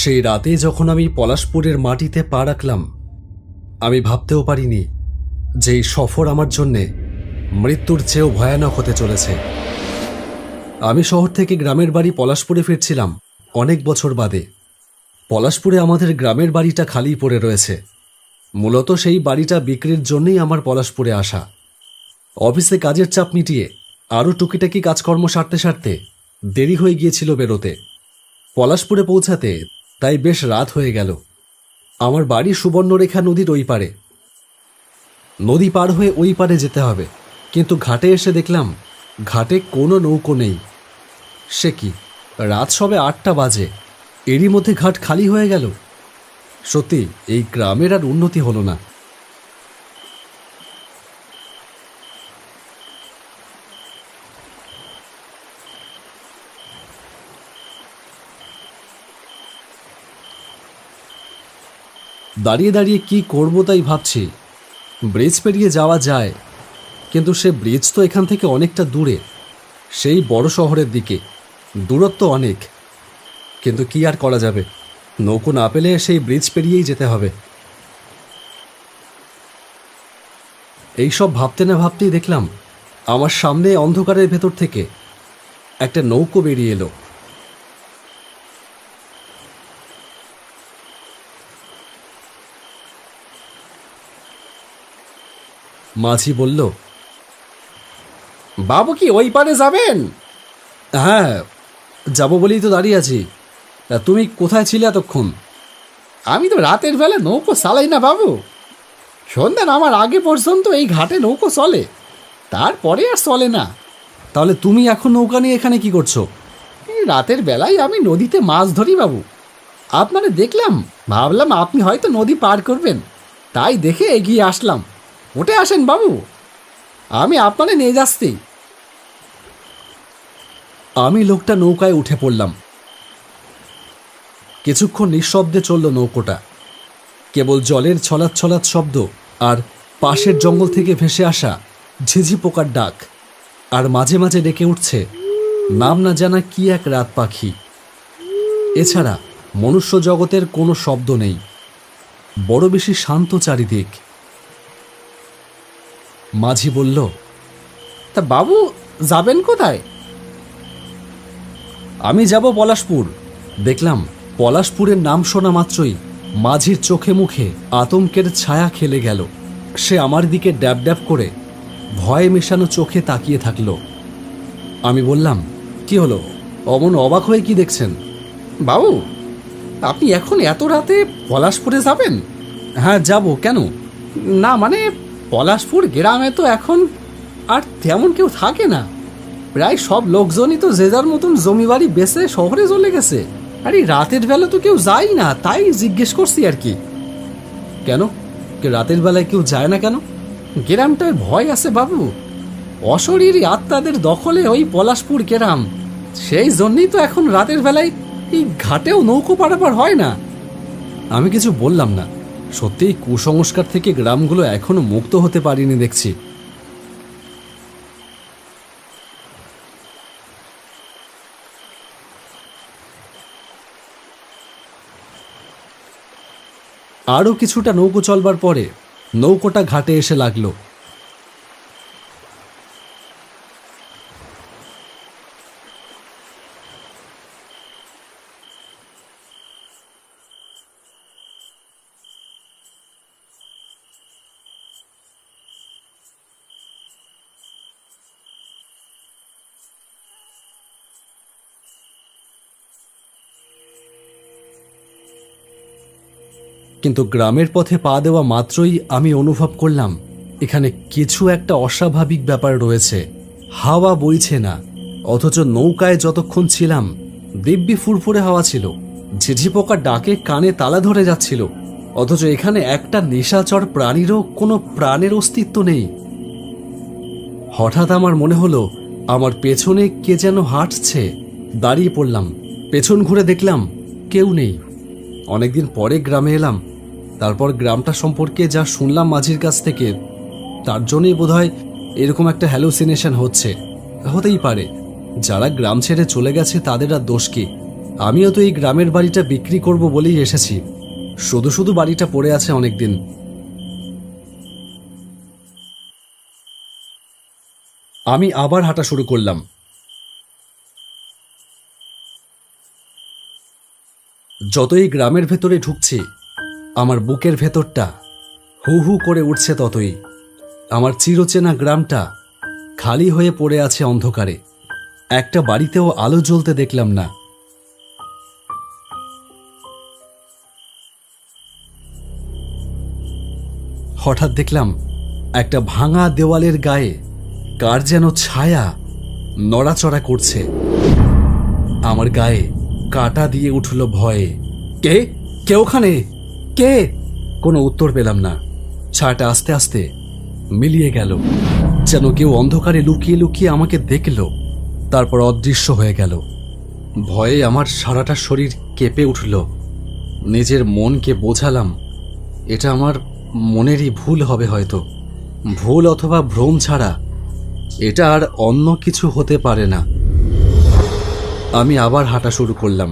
সেই রাতে যখন আমি পলাশপুরের মাটিতে পা রাখলাম, আমি ভাবতেও পারিনি যে এই সফর আমার জন্যে মৃত্যুর চেয়েও ভয়ানক হতে চলেছে। আমি শহর থেকে গ্রামের বাড়ি পলাশপুরে ফিরছিলাম অনেক বছর বাদে। পলাশপুরে আমাদের গ্রামের বাড়িটা খালি পড়ে রয়েছে। মূলত সেই বাড়িটা বিক্রির জন্যই আমার পলাশপুরে আসা। অফিসে কাজের চাপ মিটিয়ে আরও টুকিটাকি কাজকর্ম সারতে সারতে দেরি হয়ে গিয়েছিল বেরোতে। পলাশপুরে পৌঁছাতে তাই বেশ রাত হয়ে গেল। আমার বাড়ি সুবর্ণরেখা নদীর ওই পারে। নদী পার হয়ে ওই পারে যেতে হবে, কিন্তু ঘাটে এসে দেখলাম ঘাটে কোনো নৌকো নেই। সে কি, রাত সবে 8টা বাজে, এরই মধ্যে ঘাট খালি হয়ে গেল। সত্যি এই গ্রামের আর উন্নতি হলো না। দাঁড়িয়ে দাঁড়িয়ে কি করব তাই ভাবছি। ব্রিজ পেরিয়ে যাওয়া যায়, কিন্তু সে ব্রিজ তো এখান থেকে অনেকটা দূরে, সেই বড় শহরের দিকে। দূরত্ব অনেক, কিন্তু কি আর করা যাবে, নৌকো না পেলে সেই ব্রিজ পেরিয়েই যেতে হবে। এইসব ভাবতে না ভাবতেই দেখলাম আমার সামনে অন্ধকারের ভেতর থেকে একটা নৌকো বেরিয়ে এলো। মাঝি বলল, বাবু কি ওই পারে যাবেন? হ্যাঁ, যাব বলেই তো দাঁড়িয়ে আছি। তা তুমি কোথায় ছিলে এতক্ষণ? আমি তো রাতের বেলা নৌকো চালাই না বাবু। সন্ধ্যা নামার আগে পর্যন্ত এই ঘাটে নৌকো চলে, তারপরে আর চলে না। তাহলে তুমি এখন নৌকা নিয়ে এখানে কি করছো? এই রাতের বেলায় আমি নদীতে মাছ ধরি বাবু। আপনারে দেখলাম, ভাবলাম আপনি হয়তো নদী পার করবেন, তাই দেখে এগিয়ে আসলাম। উঠে আসেন বাবু, আমি আপনারে নিয়ে যাচ্ছি। আমি লোকটা নৌকায় উঠে পড়লাম। কিছুক্ষণ নিঃশব্দে চলল নৌকোটা। কেবল জলের ছলাৎ ছলাৎ শব্দ আর পাশের জঙ্গল থেকে ভেসে আসা ঝিঝি পোকার ডাক, আর মাঝে মাঝে ডেকে উঠছে নাম না জানা কি এক রাত পাখি। এছাড়া মনুষ্য জগতের কোনো শব্দ নেই। বড় বেশি শান্ত চারিদিক। মাঝি বলল, তা বাবু যাবেন কোথায়? আমি যাব পলাশপুর। দেখলাম পলাশপুরের নাম শোনা মাত্রই মাঝির চোখে মুখে আতঙ্কের ছায়া খেলে গেল। সে আমার দিকে ড্যাব ড্যাব করে ভয়ে মেশানো চোখে তাকিয়ে থাকল। আমি বললাম, কি হলো, অমন অবাক হয়ে কি দেখছেন? বাবু, আপনি এখন এত রাতে পলাশপুরে যাবেন? হ্যাঁ, যাব। কেন? না মানে, পলাশপুর গ্রামে তো এখন আর তেমন কেউ থাকে না। প্রায় সব লোকজনই তো যে যার মতন জমি বাড়ি বেচে শহরে চলে গেছে। আর এই রাতের বেলা তো কেউ যায় না, তাই জিজ্ঞেস করছি আর কি। কেন, রাতের বেলায় কেউ যায় না কেন? গ্রামটার ভয় আছে বাবু। অশরীরী আত্মাদের দখলে ওই পলাশপুর গ্রাম। সেই জন্যই তো এখন রাতের বেলায় এই ঘাটেও নৌকো পারাপার হয় না। আমি কিছু বললাম না। সত্যিই কুসংস্কার থেকে গ্রামগুলো এখনো মুক্ত হতে পারিনি দেখছি। আরও কিছুটা নৌকো চলবার পরে নৌকোটা ঘাটে এসে লাগলো। কিন্তু গ্রামের পথে পা দেওয়া মাত্রই আমি অনুভব করলাম এখানে কিছু একটা অস্বাভাবিক ব্যাপার রয়েছে। হাওয়া বইছে না, অথচ নৌকায় যতক্ষণ ছিলাম দিব্যি ফুরফুরে হাওয়া ছিল। ঝিঝি পোকার ডাকে কানে তালা ধরে যাচ্ছিল, অথচ এখানে একটা নিশাচর প্রাণীরও কোনো প্রাণের অস্তিত্ব নেই। হঠাৎ আমার মনে হলো আমার পেছনে কে যেন হাঁটছে। দাঁড়িয়ে পড়লাম। পেছন ঘুরে দেখলাম কেউ নেই। অনেকদিন পরে গ্রামে এলাম, তারপর গ্রামটা সম্পর্কে যা শুনলাম মাঝির কাছ থেকে, তার জন্যই বোধহয় এরকম একটা হ্যালুসিনেশন হচ্ছে। হতেই পারে, যারা গ্রাম ছেড়ে চলে গেছে তাদের আর দোষ কি? আমিও তো এই গ্রামের বাড়িটা বিক্রি করব বলেই এসেছি। শুধু শুধু বাড়িটা পড়ে আছে অনেকদিন। আমি আবার হাঁটা শুরু করলাম। যতই গ্রামের ভেতরে ঢুকছি, আমার বুকের ভেতরটা হু হু করে উঠছে ততই। আমার চিরচেনা গ্রামটা খালি হয়ে পড়ে আছে অন্ধকারে। একটা বাড়িতেও আলো জ্বলতে দেখলাম না। হঠাৎ দেখলাম একটা ভাঙা দেওয়ালের গায়ে কার যেন ছায়া নড়াচড়া করছে। আমার গায়ে কাটা দিয়ে উঠল ভয়ে। কে কে ওখানে? কে? কোনো উত্তর পেলাম না। ছায়াটা আস্তে আস্তে মিলিয়ে গেল, যেন কেউ অন্ধকারে লুকিয়ে লুকিয়ে আমাকে দেখল, তারপর অদৃশ্য হয়ে গেল। ভয়ে আমার সারাটা শরীর কেঁপে উঠল। নিজের মনকে বোঝালাম এটা আমার মনেরই ভুল হবে, হয়তো ভুল অথবা ভ্রম ছাড়া এটা আর অন্য কিছু হতে পারে না। আমি আবার হাঁটা শুরু করলাম,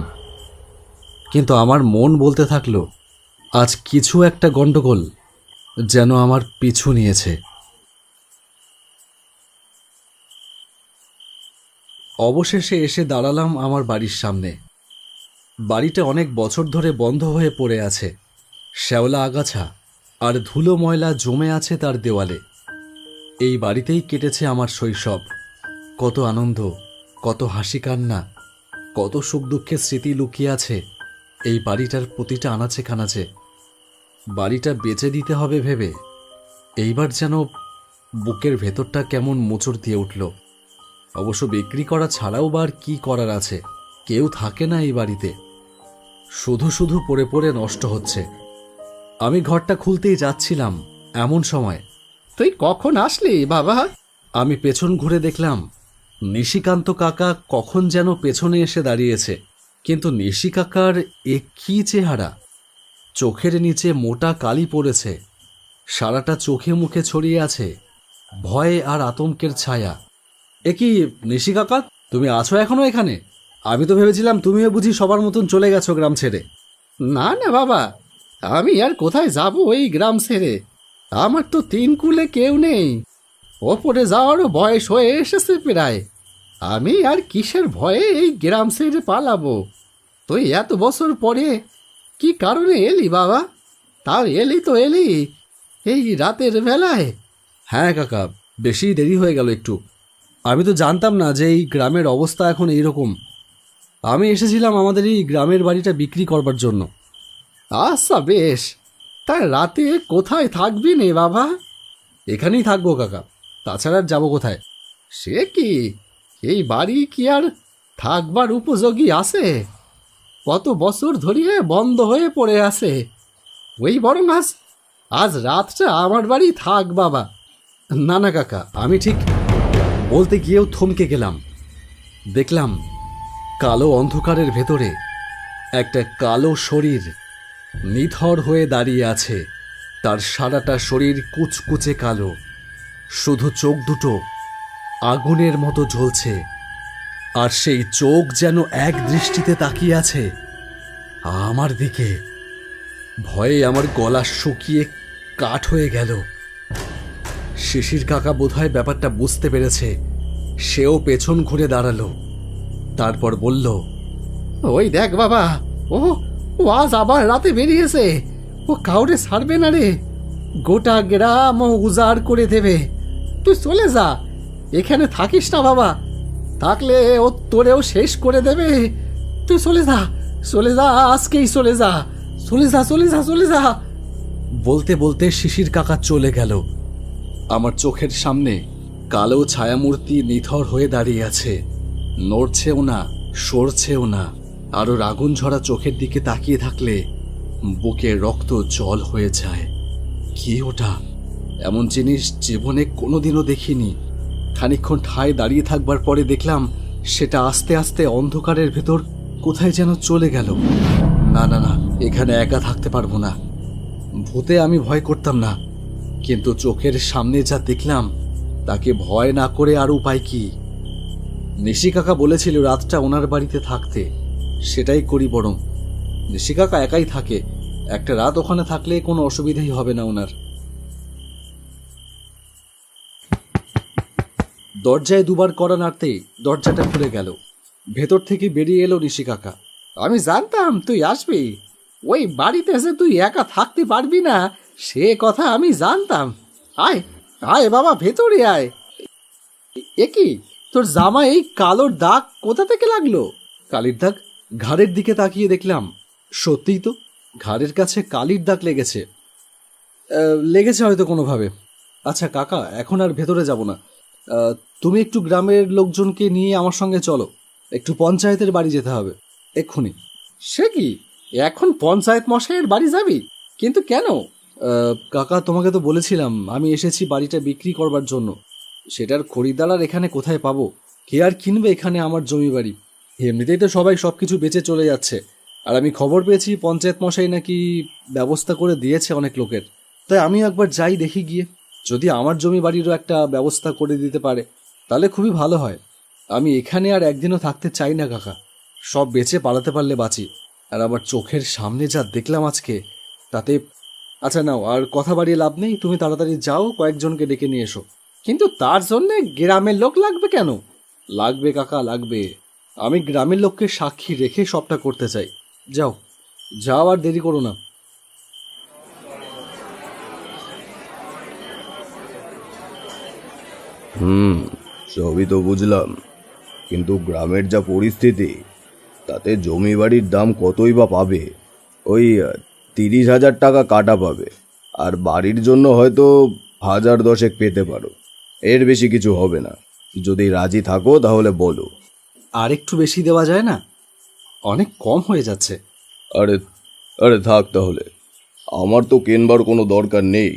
কিন্তু আমার মন বলতে থাকলো আজ কিছু একটা গন্ডগোল যেন আমার পিছু নিয়েছে। অবশেষে এসে দাঁড়ালাম আমার বাড়ির সামনে। বাড়িটা অনেক বছর ধরে বন্ধ হয়ে পড়ে আছে। শ্যাওলা আগাছা আর ধুলো ময়লা জমে আছে তার দেওয়ালে। এই বাড়িতেই কেটেছে আমার শৈশব। কত আনন্দ, কত হাসি কান্না, কত সুখ দুঃখের স্মৃতি লুকিয়ে আছে এই বাড়িটার প্রতিটা আনাচে কানাচে। বাড়িটা বেচে দিতে হবে ভেবে এইবার যেন বুকের ভেতরটা কেমন মোচড় দিয়ে উঠল। অবশ্য বিক্রি করা ছাড়াও বা আর কি করার আছে? কেউ থাকে না এই বাড়িতে, শুধু শুধু পড়ে পড়ে নষ্ট হচ্ছে। আমি ঘরটা খুলতেই যাচ্ছিলাম, এমন সময় তুই কখন আসলি বাবা? আমি পেছন ঘুরে দেখলাম নিশিকান্ত কাকা কখন যেন পেছনে এসে দাঁড়িয়েছে। কিন্তু নিশি কাকার এ কি চেহারা! চোখের নিচে মোটা কালি পড়েছে, সারাটা চোখে মুখে ছড়িয়ে আছে ভয় আর আতঙ্কের ছায়া। এ কি নিশি কাকা, তুমি আছো এখনো এখানে? আমি তো ভেবেছিলাম তুমিও বুঝি সবার মতন চলে গেছো গ্রাম ছেড়ে। না না বাবা, আমি আর কোথায় যাব এই গ্রাম ছেড়ে? আমার তো তিন কুলে কেউ নেই। ওপরে যাওয়ারও বয়স হয়ে এসেছে প্রায়। আমি আর কিসের ভয়ে এই গ্রাম ছেড়ে পালাবো? তুই এত বছর পরে কি কারণে এলি বাবা? তাও এলি তো এলি এই রাতের বেলায়। হ্যাঁ কাকা, বেশি দেরি হয়ে গেল একটু। আমি তো জানতাম না যে এই গ্রামের অবস্থা এখন এইরকম। আমি এসেছিলাম আমাদের এই গ্রামের বাড়িটা বিক্রি করবার জন্য। আচ্ছা বেশ, তাই রাতে কোথায় থাকবি নে বাবা? এখানেই থাকবো কাকা, তাছাড়া আর যাবো কোথায়? সে কি, এই বাড়ি কি আর থাকবার উপযোগী আছে? কত বছর ধরিয়ে বন্ধ হয়ে পড়ে আছে। ওই বরং আজ আজ রাতটা আমার বাড়ি থাক বাবা। না না কাকা, আমি ঠিক বলতে গিয়েও থমকে গেলাম। দেখলাম কালো অন্ধকারের ভেতরে একটা কালো শরীর নিথর হয়ে দাঁড়িয়ে আছে। তার সারাটা শরীর কুচকুচে কালো, শুধু চোখ দুটো আগুনের মতো জ্বলছে। আর সেই চোখ যেন এক দৃষ্টিতে তাকিয়ে আছে আমার দিকে। ভয়ে আমার গলা শুকিয়ে কাঠ হয়ে গেল। শিশির কাকা বোধহয় ব্যাপারটা বুঝতে পেরেছে, সেও পেছন ঘুরে দাঁড়ালো। তারপর বলল, ওই দেখ বাবা, ও ও আজ আবার রাতে বেরিয়েছে। ও কাউরে ছাড়বে না রে, গোটা গ্রাম ও উজাড় করে দেবে। তুই চলে যা, এখানে থাকিস না বাবা। থাকলে ও তোরেও শেষ করে দেবে। তুই চলে যা, চলে যা, আজকেই চলে যা, চলে যা, চলে যা, চলে যা। বলতে বলতে শিশির কাকা চলে গেল। আমার চোখের সামনে কালো ছায়ামূর্তি নিথর হয়ে দাঁড়িয়ে আছে, নড়ছেও না, সরছেও না। আরো আগুন ঝরা চোখের দিকে তাকিয়ে থাকলে বুকে রক্ত জল হয়ে যায়। কি ওটা? এমন জিনিস জীবনে কোনোদিনও দেখিনি। খানিকক্ষণ ঠায় দাঁড়িয়ে থাকবার পরে দেখলাম সেটা আস্তে আস্তে অন্ধকারের ভেতর কোথায় যেন চলে গেল। না না না, এখানে একা থাকতে পারবো না। ভূতে আমি ভয় করতাম না, কিন্তু চোখের সামনে যা দেখলাম তাকে ভয় না করে আর উপায় কি? নিশি কাকা বলেছিল রাতটা ওনার বাড়িতে থাকতে, সেটাই করি বরং। নিশি কাকা একাই থাকে, একটা রাত ওখানে থাকলে কোনো অসুবিধাই হবে না ওনার। দরজায় দুবার কড়া নাড়তেই দরজাটা খুলে গেল। ভেতর থেকে বেরিয়ে এলো নিশি কাকা। আমি জানতাম তুই আসবি। ওই বাড়িতে এসে তুই একা থাকতে পারবি না, সে কথা আমি জানতাম। আয় আয় বাবা, ভেতরে আয়। এ কি, তোর জামা এই কালোর দাগ কোথা থেকে লাগলো? কালির দাগ? ঘাড়ের দিকে তাকিয়ে দেখলাম সত্যিই তো ঘাড়ের কাছে কালির দাগ লেগেছে। লেগেছে হয়তো কোনোভাবে। আচ্ছা কাকা, এখন আর ভেতরে যাব না। তুমি একটু গ্রামের লোকজনকে নিয়ে আমার সঙ্গে চলো, একটু পঞ্চায়েতের বাড়ি যেতে হবে এক্ষুনি। সে কি, এখন পঞ্চায়েত মশাইয়ের বাড়ি যাবি? কিন্তু কেন? কাকা, তোমাকে তো বলেছিলাম আমি এসেছি বাড়িটা বিক্রি করবার জন্য। সেটার খরিদ্দার আর এখানে কোথায় পাবো? কে আর কিনবে এখানে আমার জমি বাড়ি? এমনিতেই তো সবাই সব কিছু বেচে চলে যাচ্ছে। আর আমি খবর পেয়েছি পঞ্চায়েত মশাই নাকি ব্যবস্থা করে দিয়েছে অনেক লোকের। তাই আমি একবার যাই দেখি গিয়ে। যদি আমার জমি বাড়িরও একটা ব্যবস্থা করে দিতে পারে তাহলে খুবই ভালো হয়। আমি এখানে আর একদিনও থাকতে চাই না কাকা। সব বেচে পালাতে পারলে বাঁচি। আর আমার চোখের সামনে যা দেখলাম আজকে, তাতে... আচ্ছা নাও, আর কথা বাড়িয়ে লাভ নেই, তুমি তাড়াতাড়ি যাও, কয়েকজনকে ডেকে নিয়ে এসো। কিন্তু তার জন্যে গ্রামের লোক লাগবে কেন? লাগবে কাকা, লাগবে। আমি গ্রামের লোককে সাক্ষী রেখে সবটা করতে চাই। যাও যাও, আর দেরি করো না। সবই তো বুঝলাম, কিন্তু গ্রামের যা পরিস্থিতি তাতে জমি বাড়ির দাম কতই বা পাবে? ওই 30,000 টাকা কাটা পাবে, আর বাড়ির জন্য হয়তো 1010 পেতে পারো। এর বেশি কিছু হবে না। যদি রাজি থাকো তাহলে বলো। আর একটু বেশি দেওয়া যায় না? অনেক কম হয়ে যাচ্ছে। আরে আরে থাক তাহলে, আমার তো কেনবার কোনো দরকার নেই।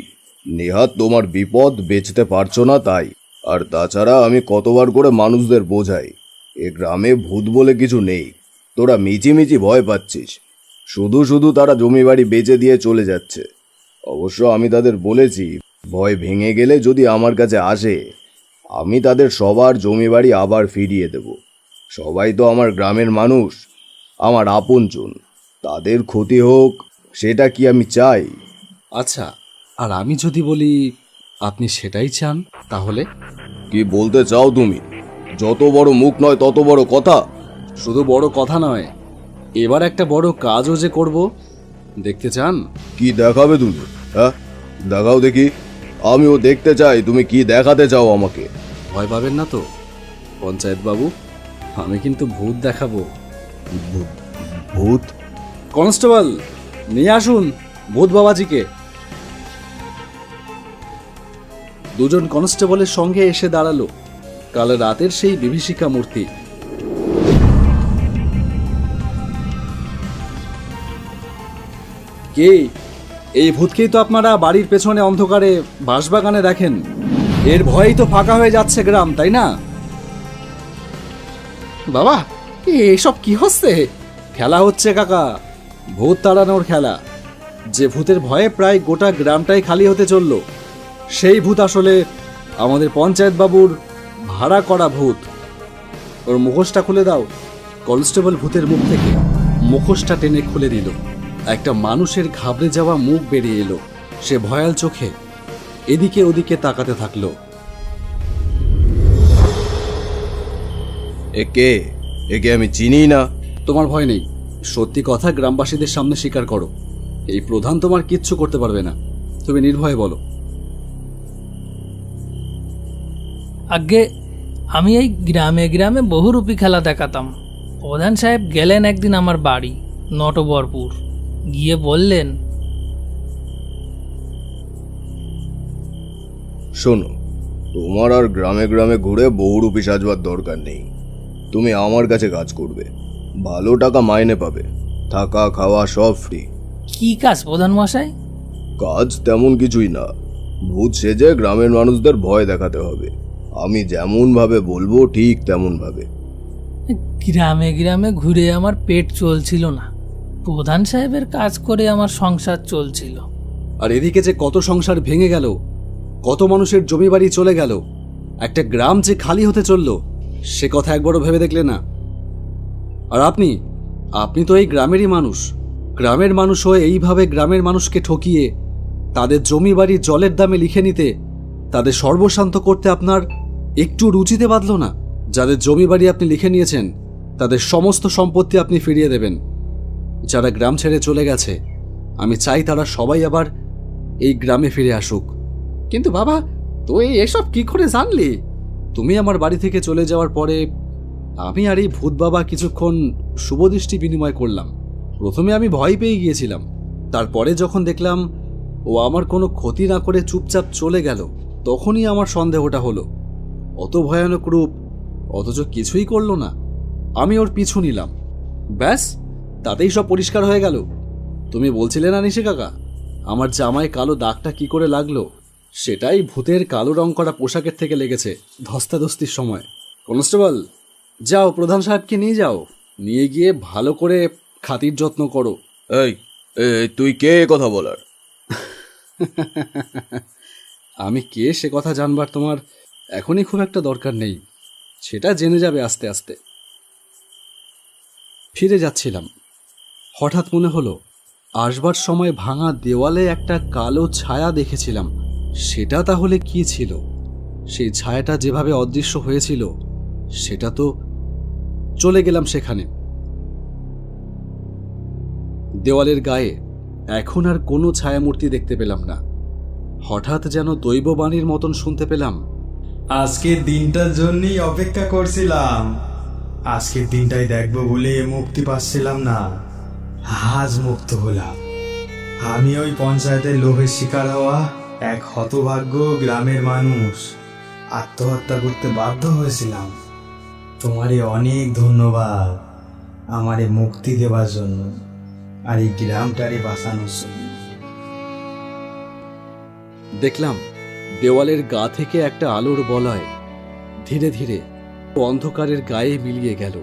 নেহাত তোমার বিপদ, বেচতে পারছো না তাই। আর তাছাড়া আমি কতবার করে মানুষদের বোঝাই, এ গ্রামে ভূত বলে কিছু নেই। তোরা মিচিমিচি ভয় পাচ্ছিস। শুধু শুধু তারা জমি বাড়ি বেচে দিয়ে চলে যাচ্ছে। অবশ্য আমি তাদের বলেছি, ভয় ভেঙে গেলে যদি আমার কাছে আসে, আমি তাদের সবার জমি বাড়ি আবার ফিরিয়ে দেব। সবাই তো আমার গ্রামের মানুষ, আমার আপনজন। তাদের ক্ষতি হোক সেটা কি আমি চাই? আচ্ছা, আর আমি যদি বলি আপনি সেটাই চান, তাহলে? কি বলতে চাও তুমি? যত বড় মুখ নয় তত বড় কথা। শুধু বড় কথা নয়, এবার একটা বড় কাজও যে করব, দেখতে চান? কি দেখাবে তুমি? হ্যাঁ, দেখাও দেখি। আমিও দেখতে চাই তুমি কি দেখাতে চাও আমাকে। ভয় পাবেন না তো পঞ্চায়েত বাবু? আমি কিন্তু ভূত দেখাবো। ভূত? কনস্টেবল, নিয়ে আসুন ভূত বাবাজিকে। দুজন কনস্টেবলের সঙ্গে এসে দাঁড়ালো কাল রাতের সেই বিভীষিকা মূর্তি। কে? এই ভূতকেই তো আপনারা বাড়ির পেছনে অন্ধকারে বাঁশবাগানে দেখেন। এর ভয়েই তো ফাঁকা হয়ে যাচ্ছে গ্রাম, তাই না? বাবা, এসব কি হচ্ছে? খেলা হচ্ছে কাকা, ভূত তাড়ানোর খেলা। যে ভূতের ভয়ে প্রায় গোটা গ্রামটাই খালি হতে চলল, সেই ভূত আসলে আমাদের পঞ্চায়েত বাবুর ভাড়া করা ভূত। ওর মুখোশটা খুলে দাও। কনস্টেবল ভূতের মুখ থেকে মুখোশটা টেনে খুলে দিল। একটা মানুষের ঘাবড়ে যাওয়া মুখ বেরিয়ে এলো। সে ভয়াল চোখে এদিকে ওদিকে তাকাতে থাকলো। একে একে আমি চিনি না। তোমার ভয় নেই, সত্যি কথা গ্রামবাসীদের সামনে স্বীকার করো। এই প্রধান তোমার কিচ্ছু করতে পারবে না, তুমি নির্ভয়ে বলো। আগে আমি এই গ্রামে গ্রামে বহুরূপী খেলা দেখাতাম। প্রধান সাহেব গেলেন একদিন আমার বাড়ি নটবরপুর, গিয়ে বললেন, শোনো, তোমার আর গ্রামে গ্রামে ঘুরে বহুরূপী সাজবার দরকার নেই। তুমি আমার কাছে কাজ করবে, ভালো টাকা মাইনে পাবে, থাকা খাওয়া সব ফ্রি। কি কাজ প্রধান মশাই? কাজ তেমন কিছুই না, ভূত সেজে গ্রামের মানুষদের ভয় দেখাতে হবে। আমি যেমন ভাবে বলবো ঠিক তেমন ভাবে। গ্রামে গ্রামে ঘুরে আমার পেট চলছিল না, প্রধান সাহেবের কাজ করে আমার সংসার চলছিল। আর এদিকে যে কত সংসার ভেঙে গেল, কত মানুষের জমি বাড়ি চলে গেল, একটা গ্রাম যে খালি হতে চলল, সে কথা একবারও ভেবে দেখলে না? আর আপনি তো এই গ্রামেরই মানুষ। গ্রামের মানুষ হয়ে এইভাবে গ্রামের মানুষকে ঠকিয়ে তাদের জমি বাড়ি জলের দামে লিখে নিতে, তাদের সর্বশান্ত করতে আপনার একটু রুচিতে বাঁধল না? যাদের জমি বাড়ি আপনি লিখে নিয়েছেন তাদের সমস্ত সম্পত্তি আপনি ফিরিয়ে দেবেন। যারা গ্রাম ছেড়ে চলে গেছে আমি চাই তারা সবাই আবার এই গ্রামে ফিরে আসুক। কিন্তু বাবা, তুই এসব কি করে জানলি? তুমি আমার বাড়ি থেকে চলে যাওয়ার পরে আমি আর এই ভূত বাবা কিছুক্ষণ শুভদৃষ্টি বিনিময় করলাম। প্রথমে আমি ভয় পেয়ে গিয়েছিলাম, তারপরে যখন দেখলাম ও আমার কোনো ক্ষতি না করে চুপচাপ চলে গেল, তখনই আমার সন্দেহটা হলো। অত ভয়ানক রূপ, অথচ কিছুই করলো না। আমি ওর পিছু নিলাম, ব্যাস তাতেই সব পরিষ্কার হয়ে গেল। তুমি বলছিলে না নিশি কাকা, আমার জামায় কালো দাগটা কি করে লাগলো? সেটাই ভূতের কালো রং করা পোশাকের থেকে লেগেছে ধস্তাধস্তির সময়। কনস্টেবল, যাও প্রধান সাহেবকে নিয়ে যাও, নিয়ে গিয়ে ভালো করে খাতির যত্ন করো। এই এই, তুই কে এ কথা বলার? আমি কে সে কথা জানবার তোমার এখনই খুব একটা দরকার নেই, সেটা জেনে যাবে আস্তে আস্তে। ফিরে যাচ্ছিলাম, হঠাৎ মনে হলো আসবার সময় ভাঙা দেওয়ালে একটা কালো ছায়া দেখেছিলাম। সেটা তাহলে কি ছিল? সেই ছায়াটা যেভাবে অদৃশ্য হয়েছিল সেটা তো চলে গেলাম সেখানে। দেওয়ালের গায়ে এখন আর কোনো ছায়ামূর্তি দেখতে পেলাম না। হঠাৎ যেন দৈববাণীর মতন শুনতে পেলাম, আজকের দিনটার জন্যই অপেক্ষা করছিলাম। আজকের দিনটাই দেখবো বলে মুক্তি পাচ্ছিলাম না, আজ মুক্ত হলাম। আমি ওই পঞ্চায়েতের লোভের শিকার হওয়া এক হতভাগ্য গ্রামের মানুষ, আত্মহত্যা করতে বাধ্য হয়েছিলাম। তোমারে অনেক ধন্যবাদ আমারে মুক্তি দেওয়ার জন্য আর এই গ্রামটারে বাঁচানোর জন্য। দেখলাম দেওয়ালের গা থেকে একটা আলোর বলয় ধীরে ধীরে অন্ধকারের গায়ে মিলিয়ে গেল।